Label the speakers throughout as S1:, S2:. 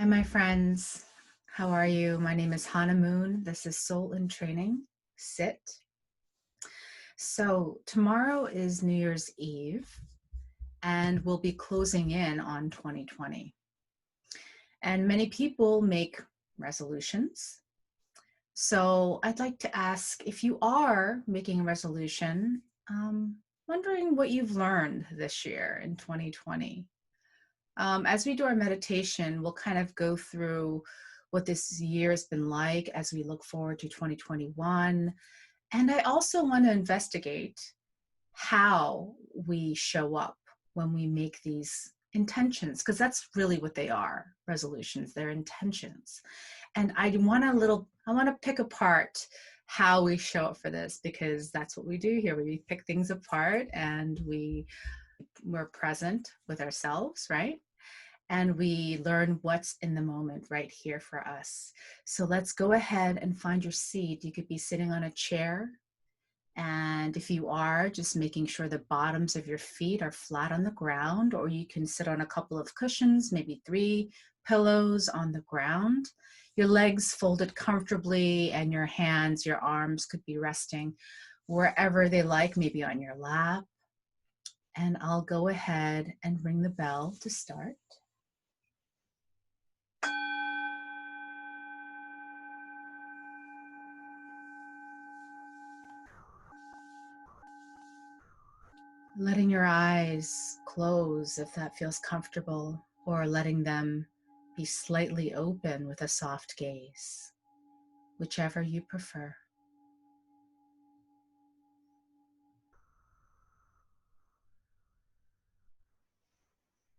S1: my friends. How are you? My name is Hannah Moon. This is Soul in Training. Sit. So, tomorrow is New Year's Eve, and we'll be closing in on 2020. And many people make resolutions. So, I'd like to ask if you are making a resolution, wondering what you've learned this year in 2020. As we do our meditation, we'll kind of go through what this year has been like as we look forward to 2021. And I also want to investigate how we show up when we make these intentions, because that's really what they are, resolutions, they're intentions. And I want to pick apart how we show up for this, because that's what we do here. We pick things apart and we're present with ourselves, right? And we learn what's in the moment right here for us. So let's go ahead and find your seat. You could be sitting on a chair. And if you are, just making sure the bottoms of your feet are flat on the ground, or you can sit on a couple of cushions, maybe 3 pillows on the ground. Your legs folded comfortably, and your hands, your arms could be resting wherever they like, maybe on your lap. And I'll go ahead and ring the bell to start. Letting your eyes close if that feels comfortable, or letting them be slightly open with a soft gaze, whichever you prefer.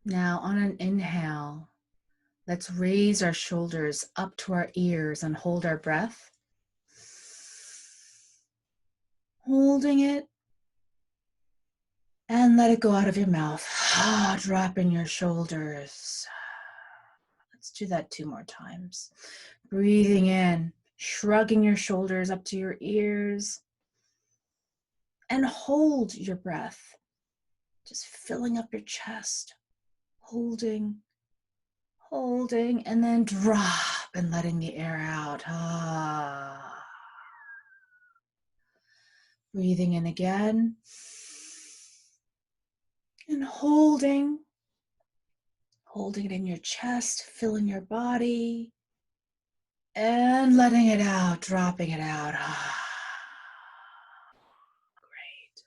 S1: Now, on an inhale, let's raise our shoulders up to our ears and hold our breath. Holding it, and let it go out of your mouth. Dropping your shoulders. Let's do that 2 more times. Breathing in, shrugging your shoulders up to your ears, and hold your breath. Just filling up your chest, holding, and then drop and letting the air out. Breathing in again, and holding it in your chest, filling your body, and letting it out, dropping it out. Great.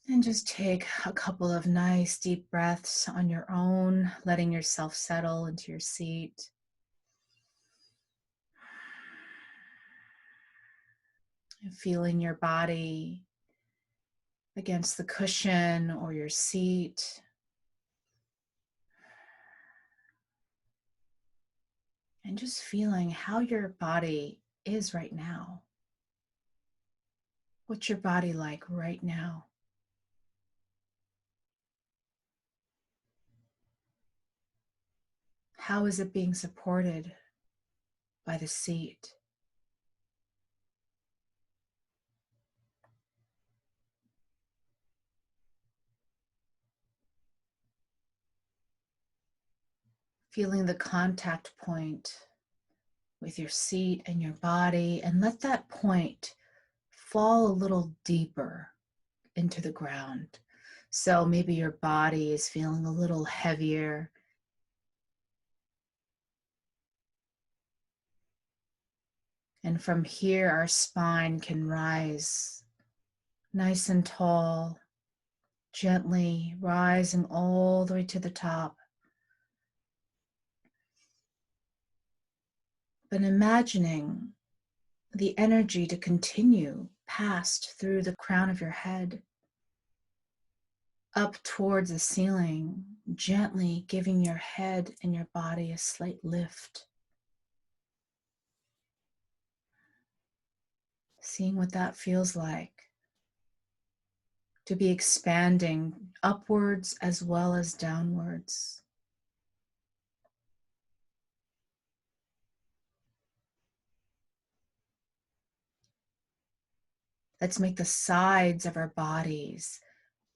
S1: And just take a couple of nice deep breaths on your own, letting yourself settle into your seat. And feeling your body against the cushion or your seat. And just feeling how your body is right now. What's your body like right now? How is it being supported by the seat? Feeling the contact point with your seat and your body, and let that point fall a little deeper into the ground. So maybe your body is feeling a little heavier. And from here, our spine can rise nice and tall, gently rising all the way to the top. But imagining the energy to continue past through the crown of your head, up towards the ceiling, gently giving your head and your body a slight lift. Seeing what that feels like, to be expanding upwards as well as downwards. Let's make the sides of our bodies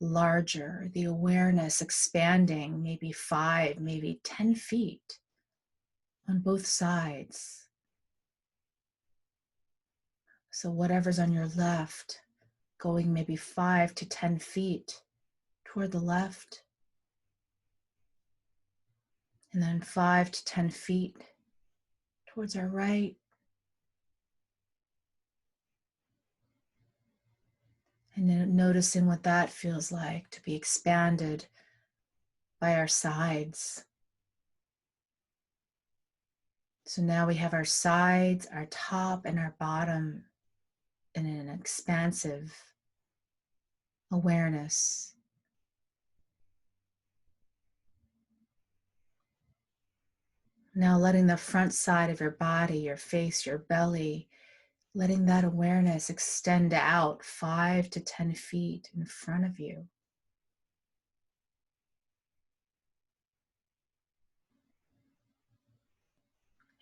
S1: larger, the awareness expanding maybe 5, maybe 10 feet on both sides. So whatever's on your left, going maybe 5 to 10 feet toward the left, and then 5 to 10 feet towards our right. And then noticing what that feels like to be expanded by our sides. So now we have our sides, our top, and our bottom in an expansive awareness. Now letting the front side of your body, your face, your belly, letting that awareness extend out 5 to 10 feet in front of you.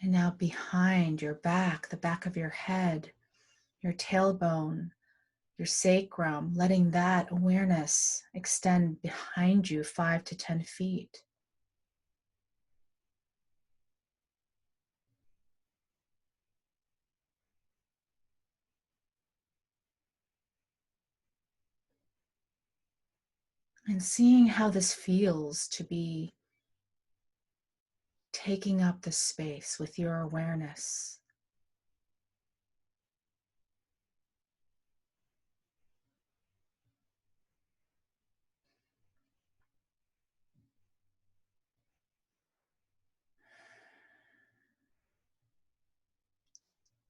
S1: And now behind your back, the back of your head, your tailbone, your sacrum, letting that awareness extend behind you 5 to 10 feet. And seeing how this feels to be taking up the space with your awareness.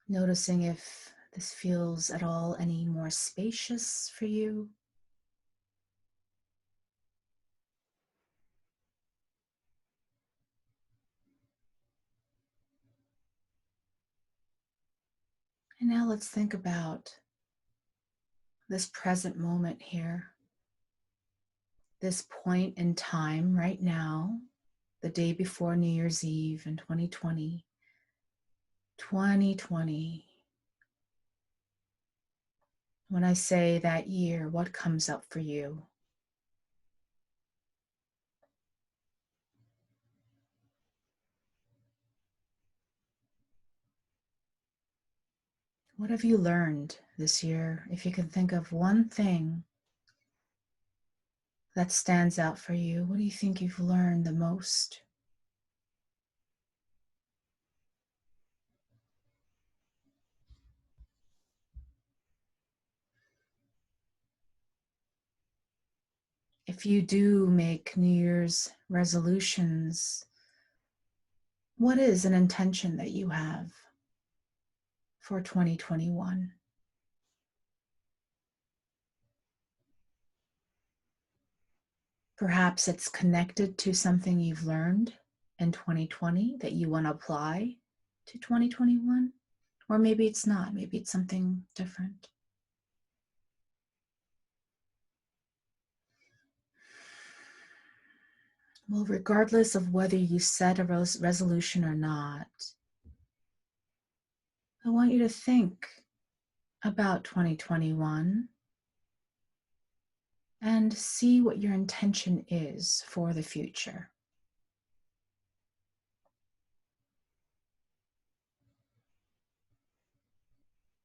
S1: Noticing if this feels at all any more spacious for you. And now let's think about this present moment here, this point in time right now, the day before New Year's Eve in 2020. 2020. When I say that year, what comes up for you? What have you learned this year? If you can think of one thing that stands out for you, what do you think you've learned the most? If you do make New Year's resolutions, what is an intention that you have for 2021? Perhaps it's connected to something you've learned in 2020 that you want to apply to 2021, or maybe it's not. Maybe it's something different. Well, regardless of whether you set a resolution or not, I want you to think about 2021 and see what your intention is for the future.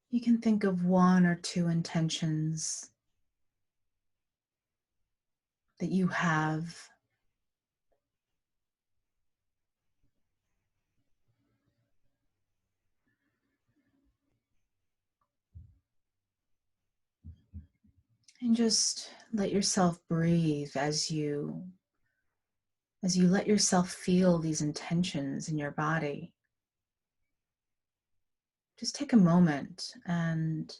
S1: You can think of 1 or 2 intentions that you have. And just let yourself breathe as you let yourself feel these intentions in your body. Just take a moment and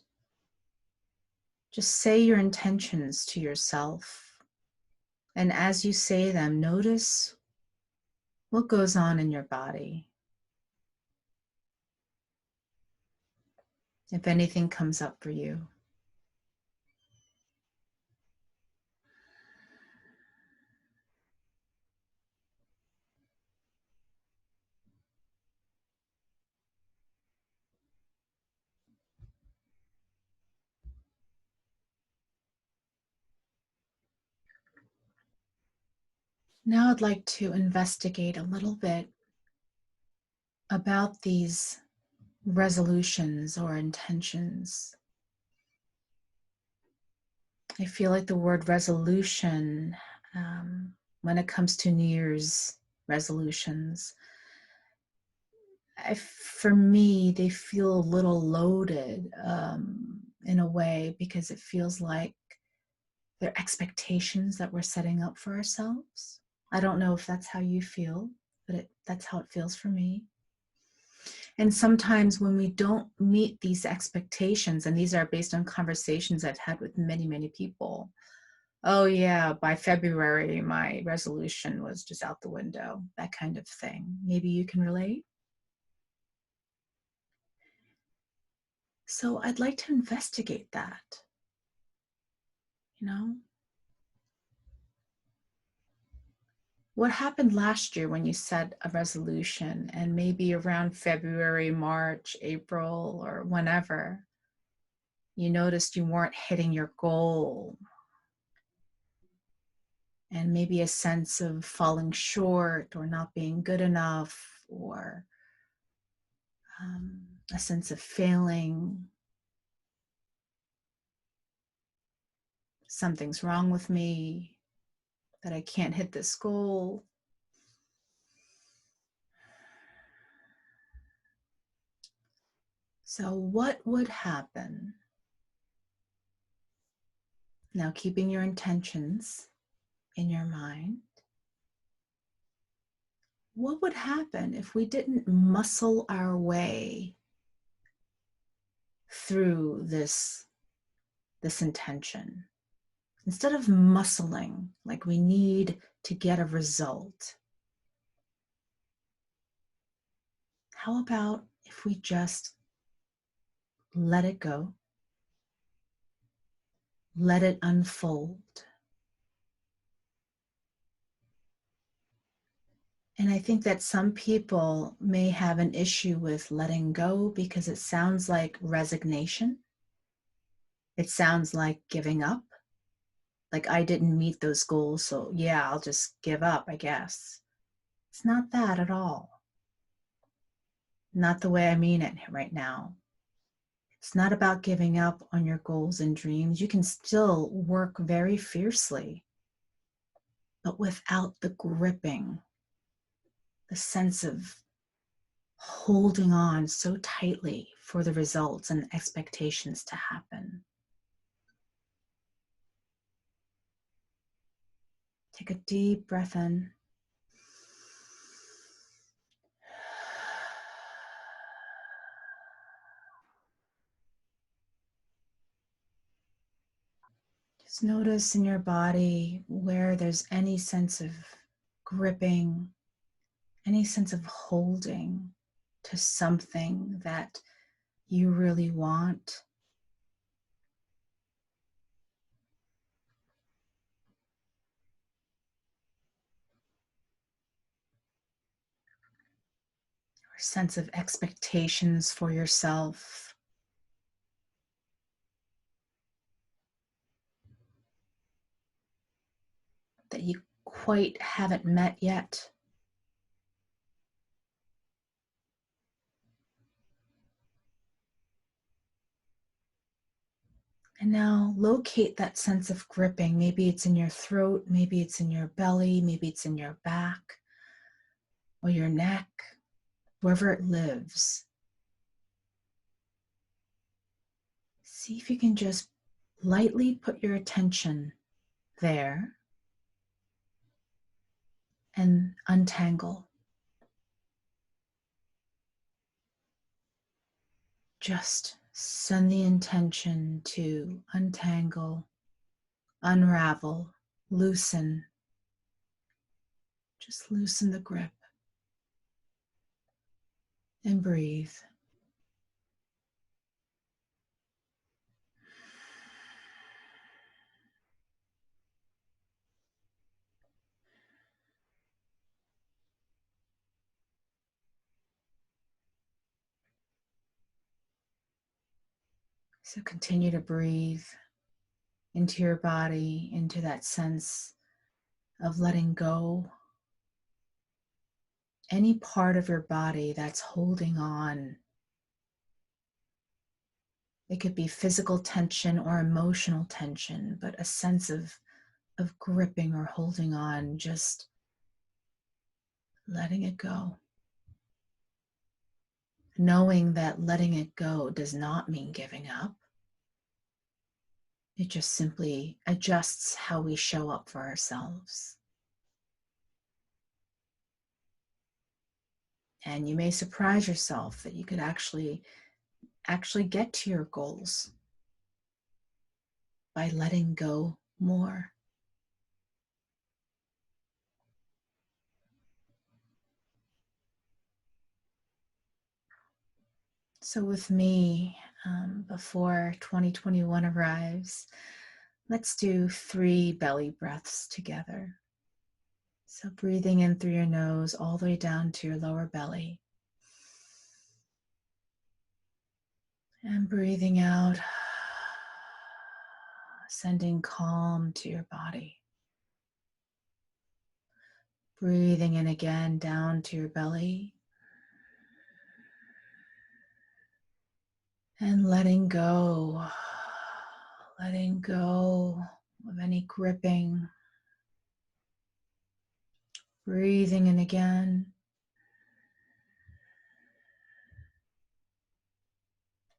S1: just say your intentions to yourself. And as you say them, notice what goes on in your body. If anything comes up for you. Now I'd like to investigate a little bit about these resolutions or intentions. I feel like the word resolution, when it comes to New Year's resolutions, for me, they feel a little loaded in a way, because it feels like they're expectations that we're setting up for ourselves. I don't know if that's how you feel, but that's how it feels for me. And sometimes when we don't meet these expectations, and these are based on conversations I've had with many, many people. Oh yeah, by February, my resolution was just out the window, that kind of thing. Maybe you can relate. So I'd like to investigate that, you know? What happened last year when you set a resolution and maybe around February, March, April, or whenever you noticed you weren't hitting your goal, and maybe a sense of falling short or not being good enough, or a sense of failing, something's wrong with me, that I can't hit this goal. So what would happen? Now, keeping your intentions in your mind, what would happen if we didn't muscle our way through this intention? Instead of muscling like we need to get a result, how about if we just let it go, let it unfold? And I think that some people may have an issue with letting go because it sounds like resignation. It sounds like giving up. Like, I didn't meet those goals, so yeah, I'll just give up, I guess. It's not that at all. Not the way I mean it right now. It's not about giving up on your goals and dreams. You can still work very fiercely, but without the gripping, the sense of holding on so tightly for the results and expectations to happen. Take a deep breath in. Just notice in your body where there's any sense of gripping, any sense of holding to something that you really want. Or sense of expectations for yourself. That you quite haven't met yet. And now locate that sense of gripping. Maybe it's in your throat, maybe it's in your belly, maybe it's in your back or your neck, wherever it lives. See if you can just lightly put your attention there and untangle. Just send the intention to untangle, unravel, loosen. Just loosen the grip and breathe. So continue to breathe into your body, into that sense of letting go any part of your body that's holding on. It could be physical tension or emotional tension, but a sense of gripping or holding on, just letting it go. Knowing that letting it go does not mean giving up. It just simply adjusts how we show up for ourselves. And you may surprise yourself that you could actually get to your goals by letting go more. So with me, before 2021 arrives, let's do 3 belly breaths together. So breathing in through your nose all the way down to your lower belly. And breathing out, sending calm to your body. Breathing in again down to your belly. And letting go of any gripping. Breathing in again.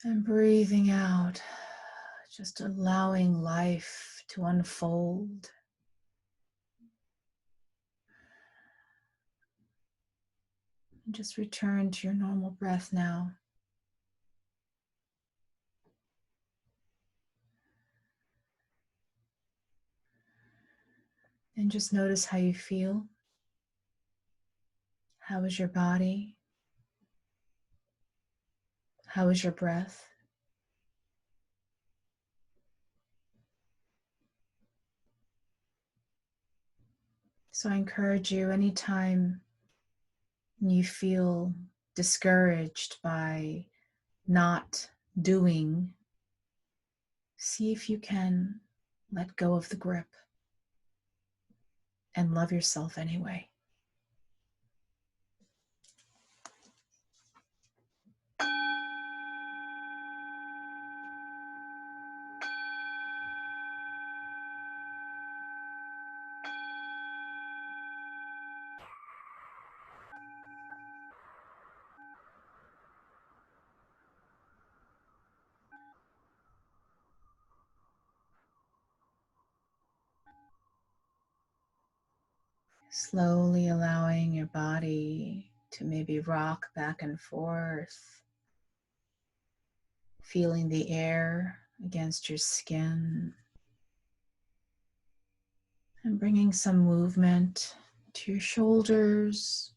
S1: And breathing out, just allowing life to unfold. And just return to your normal breath now. And just notice how you feel. How is your body? How is your breath? So I encourage you, anytime you feel discouraged by not doing, see if you can let go of the grip and love yourself anyway. Slowly allowing your body to maybe rock back and forth, feeling the air against your skin, and bringing some movement to your shoulders.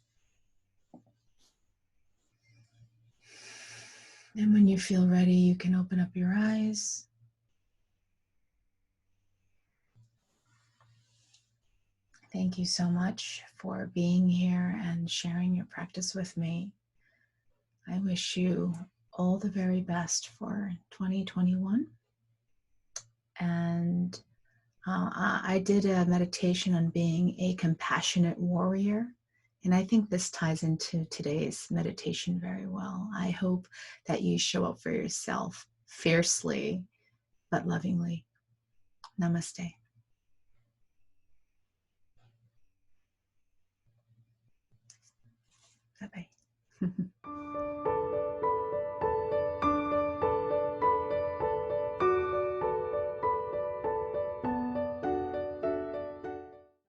S1: And when you feel ready, you can open up your eyes. Thank you so much for being here and sharing your practice with me. I wish you all the very best for 2021. And I did a meditation on being a compassionate warrior. And I think this ties into today's meditation very well. I hope that you show up for yourself fiercely, but lovingly. Namaste. Bye-bye.